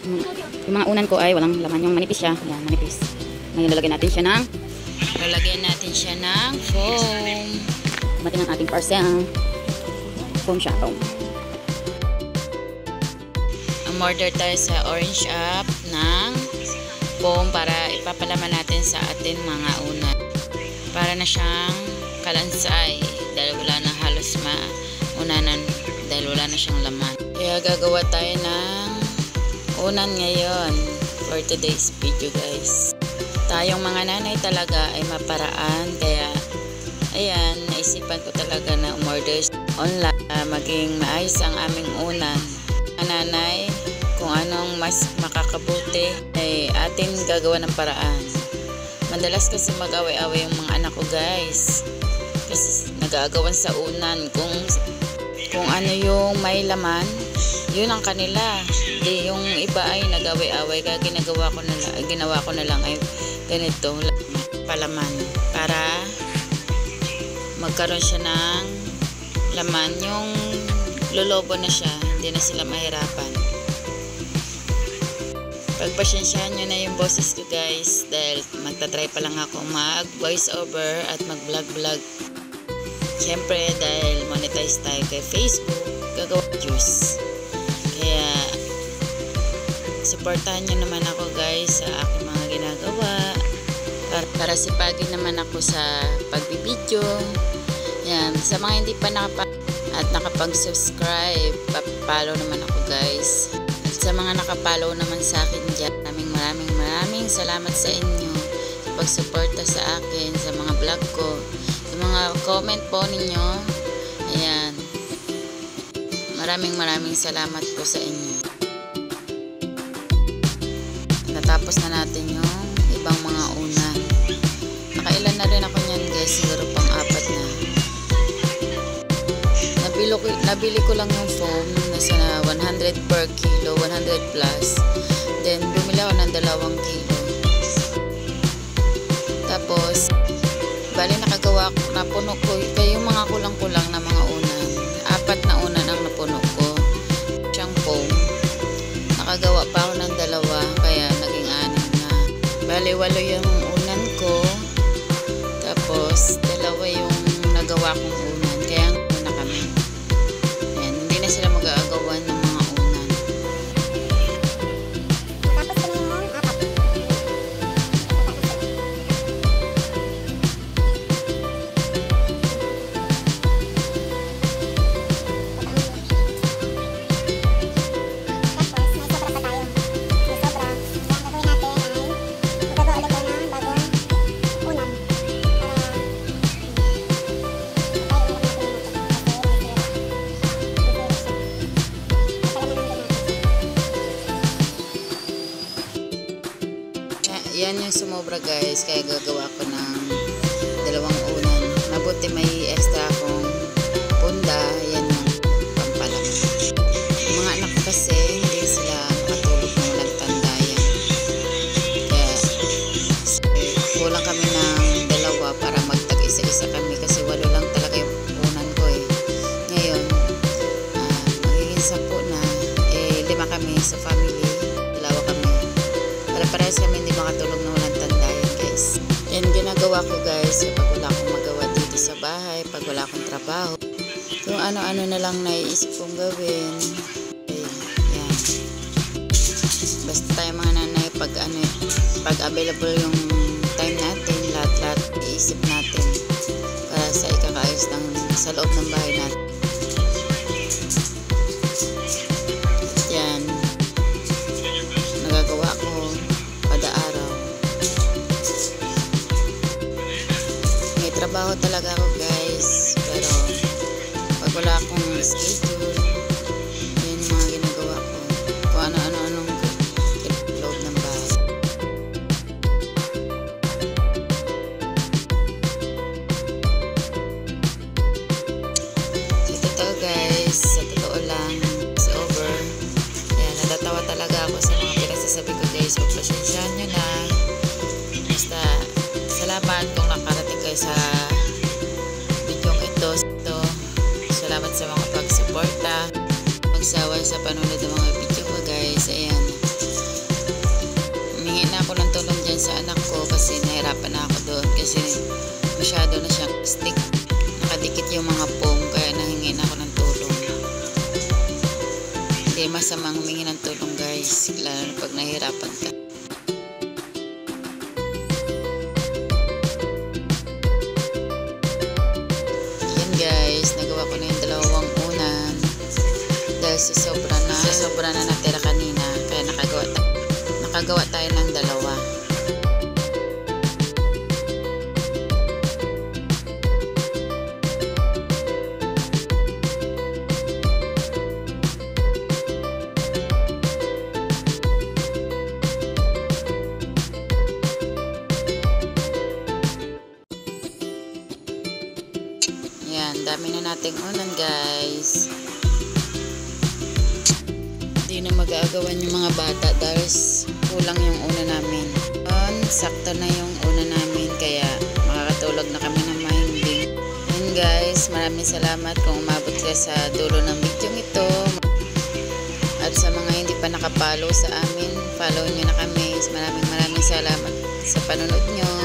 Yung mga unan ko ay walang laman. Yung manipis siya. Yan, manipis. Ngayon lalagyan natin siya ng foam. Dumating ang ating parcel. Foam siya. Foam. Umorder tayo sa Orange App ng foam para ipapalaman natin sa atin mga unan. Para na siyang kalansay dahil wala na halos maunanan dahil wala na siyang laman. Kaya gagawa tayo ng unan ngayon for today's video, guys. Tayong mga nanay talaga ay maparaan, kaya ayan, naisipan ko talaga na umorder online maging maayos ang aming unan. Nanay, kung anong mas makakabuti ay atin gagawa ng paraan. Madalas kasi mag-away-away yung mga anak ko, guys, kasi nag-aagawan sa unan kung ano yung may laman, yun ang kanila. Di yung iba ay nag-away-away, kaya ginawa ko na lang ay ganito palaman para magkaroon siya ng laman. Yung lolobo na siya, hindi na sila mahirapan. Pagpasensyahan nyo na yung boses ko, guys, dahil magta-try pa lang ako mag voice over at mag vlog. Siyempre dahil monetize tayo kay Facebook, gagawa juice. Kaya supportahan nyo naman ako, guys, sa aking mga ginagawa para sipagin naman ako sa pagbibideo. Yan, sa mga hindi pa nakapag-subscribe, pa-follow naman ako, guys. At sa mga nakapollow naman sa akin dyan, maraming salamat sa inyo sa pagsuporta sa akin, sa mga vlog ko, sa mga comment po ninyo. Ayan, maraming salamat po sa inyo. Natapos na natin yung ibang mga unan. Nakailan na rin ako niyan, guys, siguro pang-4 na. Nabili ko lang yung foam, nasa 100 per kilo, 100 plus. Then bumili ako ng 2 kilo. Tapos bali nakagawa ko, napuno ko yung mga kulang-kulang na mga unan. 4 na unan ang napuno ko siyang foam. Nakagawa pa ako ng 2, kaya naging 6 na. Bali 8 yung unan ko, tapos 2 yung nagawa kong unan, kaya na kami. Ayan, hindi na sila mag-aagawan ng mga unan. Yan yung sumobra, guys, kaya gagawa ko ng 2 unan. Mabuti may extra akong punda, yan yung pampalaman. Yung mga anak ko kasi hindi sila makatulog ng walang tandayan, kaya kulang kami ng 2 para magtag-isa-isa kami, kasi 8 lang talaga yung unan ko eh. Ngayon magiging 10 na, 5 kami sa family, 2 kami, para-parehas kami hindi makatulog na walang tandayan, guys. Yan ginagawa ko, guys, kapag wala akong magawa dito sa bahay, pag wala akong trabaho, kung ano-ano na lang naiisip kong gawin. Yan, basta tayo mga nanay, pag available yung time natin, lahat iisip natin para sa ikakaayos sa loob ng bahay natin. Yan, nagagawa ko kada araw. May trabaho talaga ako, guys, pero pag wala akong schedule, yun yung mga ginagawa ko, kung ano-anong loob ng bahay. Sa totoo, guys, sa totoo lang, it's over. Kaya natatawa talaga ako sa mga pinagsasabi ko, guys. Pagpasensyahan nyo na. Basta salamat kung nakarating kayo sa videong ito. Salamat sa mga pagsuporta, magsawa sa panunod ng mga video ko, guys. Ayan, kasi nahirapan na ako doon kasi masyado na siyang stick. Nakadikit yung mga foam kaya nahingi na ako ng tulong. Hindi masamang humingi ng tulong guys, lalo na pag nahihirapan ka. Yan guys, nagawa ko na yung dalawang unan dahil sa sobra na natira kanina kaya nakagawa tayo ng dalawa. Yan, dami na nating unan guys. Hindi na mag-aagawan yung mga bata dahil kulang yung una namin. Sakto na yung una namin kaya makakatulog na kami ng mahimbing. Yan guys, maraming salamat kung umabot ka sa dulo ng video ito. At sa mga hindi pa nakapollow sa amin, follow nyo na kami. Maraming salamat sa panonood nyo.